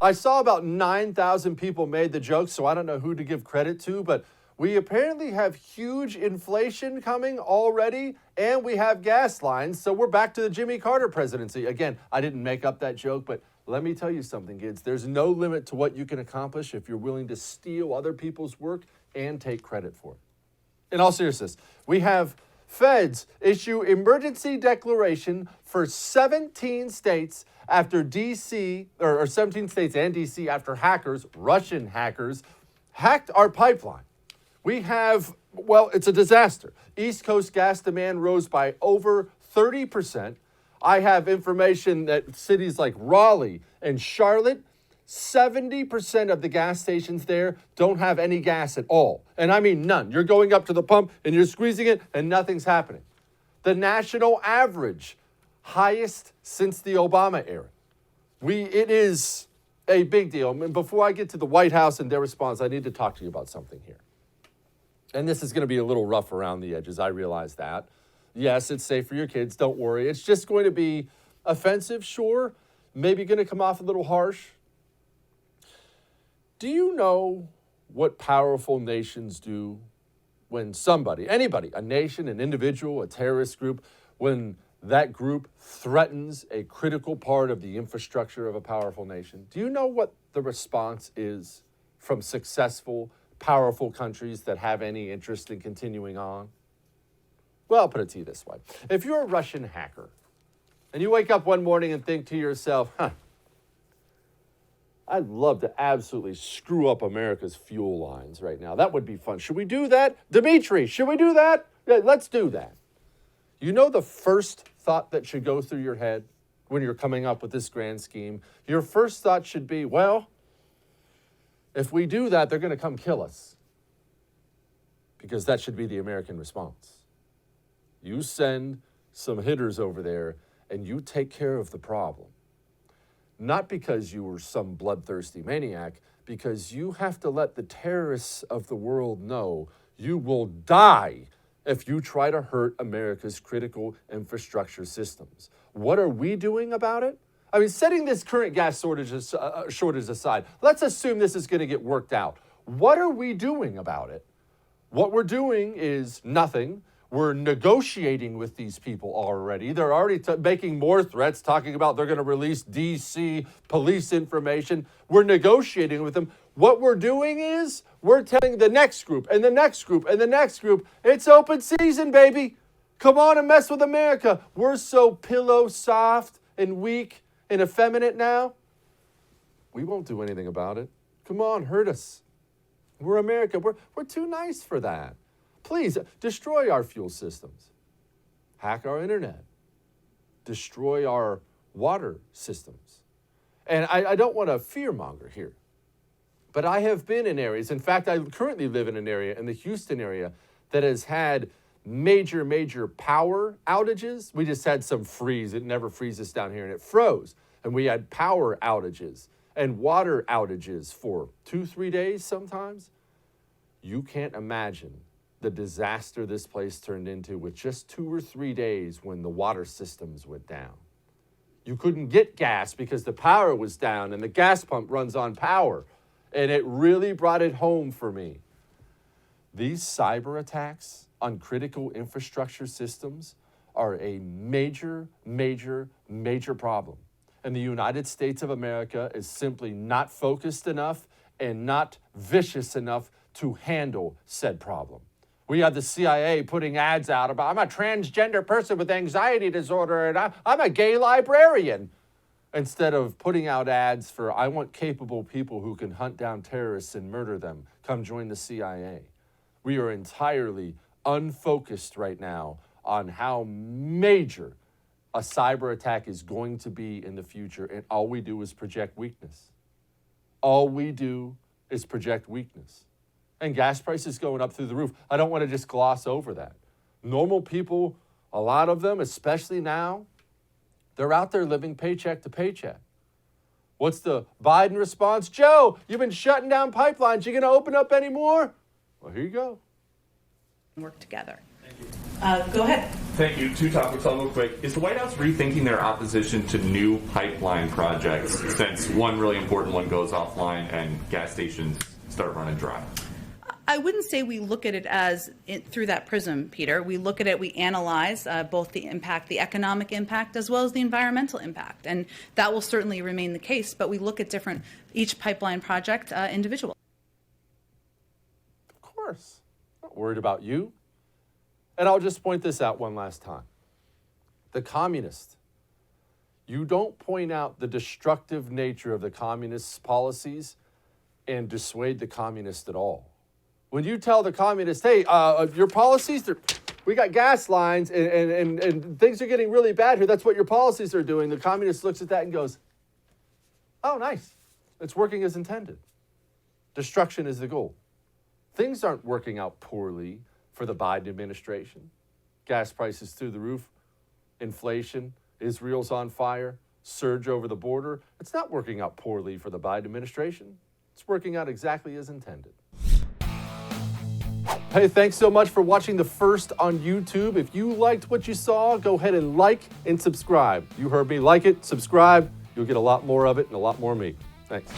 I saw about 9,000 people made the joke, so I don't know who to give credit to, but we apparently have huge inflation coming already, and we have gas lines, so we're back to the Jimmy Carter presidency. Again, I didn't make up that joke, but let me tell you something, kids. There's no limit to what you can accomplish if you're willing to steal other people's work and take credit for it. In all seriousness, we have feds issue emergency declaration for 17 states after D.C., or 17 states and D.C. after hackers, Russian hackers, hacked our pipeline. We have, well, it's a disaster. East Coast gas demand rose by over 30%. I have information that cities like Raleigh and Charlotte, 70% of the gas stations there don't have any gas at all. And I mean none. You're going up to the pump and you're squeezing it and nothing's happening. The national average, highest since the Obama era. It is a big deal. And before I get to the White House and their response, I need to talk to you about something here. And this is going to be a little rough around the edges. I realize that. Yes, it's safe for your kids. Don't worry. It's just going to be offensive, sure. Maybe going to come off a little harsh. Do you know what powerful nations do when somebody, anybody, a nation, an individual, a terrorist group, when that group threatens a critical part of the infrastructure of a powerful nation? Do you know what the response is from successful, powerful countries that have any interest in continuing on? Well, I'll put it to you this way. If you're a Russian hacker and you wake up one morning and think to yourself, I'd love to absolutely screw up America's fuel lines right now. That would be fun. Should we do that? Dimitri, should we do that? Yeah, let's do that. You know the first thought that should go through your head when you're coming up with this grand scheme? Your first thought should be, well, if we do that, they're going to come kill us. Because that should be the American response. You send some hitters over there and you take care of the problem. Not because you were some bloodthirsty maniac, because you have to let the terrorists of the world know you will die if you try to hurt America's critical infrastructure systems. What are we doing about it? I mean, setting this current gas shortage aside, let's assume this is going to get worked out. What are we doing about it? What we're doing is nothing. We're negotiating with these people already. They're already making more threats, talking about they're going to release D.C. police information. We're negotiating with them. What we're doing is we're telling the next group and the next group and the next group, it's open season, baby. Come on and mess with America. We're so pillow soft and weak and effeminate now. We won't do anything about it. Come on, hurt us. We're America. We're too nice for that. Please, destroy our fuel systems. Hack our internet. Destroy our water systems. And I don't want to fearmonger here, but I have been in areas, in fact, I currently live in an area, in the Houston area, that has had major power outages. We just had some freeze. It never freezes down here, and it froze. And we had power outages and water outages for 2-3 days sometimes. You can't imagine the disaster this place turned into with just 2 or 3 days when the water systems went down. You couldn't get gas because the power was down and the gas pump runs on power. And it really brought it home for me. These cyber attacks on critical infrastructure systems are a major problem. And the United States of America is simply not focused enough and not vicious enough to handle said problem. We have the CIA putting ads out about, I'm a transgender person with anxiety disorder and I'm a gay librarian. Instead of putting out ads for, I want capable people who can hunt down terrorists and murder them, come join the CIA. We are entirely unfocused right now on how major a cyber attack is going to be in the future, and all we do is project weakness. All we do is project weakness. And gas prices going up through the roof. I don't want to just gloss over that. Normal people, a lot of them, especially now, they're out there living paycheck to paycheck. What's the Biden response? Joe, you've been shutting down pipelines. You going to open up any more? Well, here you go. Work together. Go ahead. Thank you. Two topics. I'll go quick. Is the White House rethinking their opposition to new pipeline projects since one really important one goes offline and gas stations start running dry? I wouldn't say we look at it through that prism, Peter. We look at it, we analyze both the impact, the economic impact, as well as the environmental impact. And that will certainly remain the case, but we look at each pipeline project individually. Of course. Not worried about you. And I'll just point this out one last time. The communist. You don't point out the destructive nature of the communists' policies and dissuade the communist at all. When you tell the communist, hey, your policies, we got gas lines and things are getting really bad here, that's what your policies are doing, the communist looks at that and goes, oh, nice. It's working as intended. Destruction is the goal. Things aren't working out poorly for the Biden administration. Gas prices through the roof, inflation, Israel's on fire, surge over the border. It's not working out poorly for the Biden administration. It's working out exactly as intended. Hey, thanks so much for watching The First on YouTube. If you liked what you saw, go ahead and like and subscribe. You heard me. Like it, subscribe. You'll get a lot more of it and a lot more of me. Thanks.